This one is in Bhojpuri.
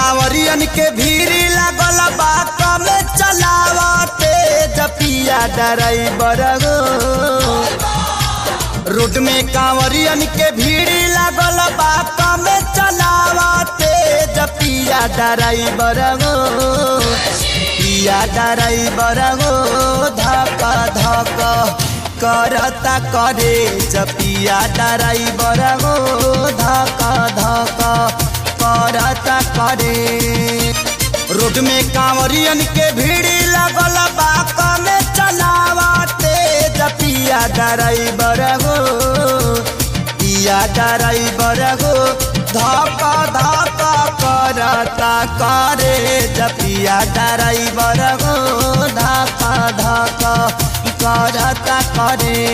कांवरियन के भीड़ लागल बा कम चलावते जपिया ड्राइवर हो। रोड में कांवरियन के भीड़ लागल बा कम चलावते जपिया ड्राइवर हो। पिया ड्राइवर हो धक धक करता करे जपिया ड्राइवर हो धक धक करता करे। रोड में कांवरियन के भीड़ लगल बा कम चलावते जपिया ड्राइवर हो। पिया ड्राइवर हो धक धक करता करे जपिया ड्राइवर हो धक धक करता करे।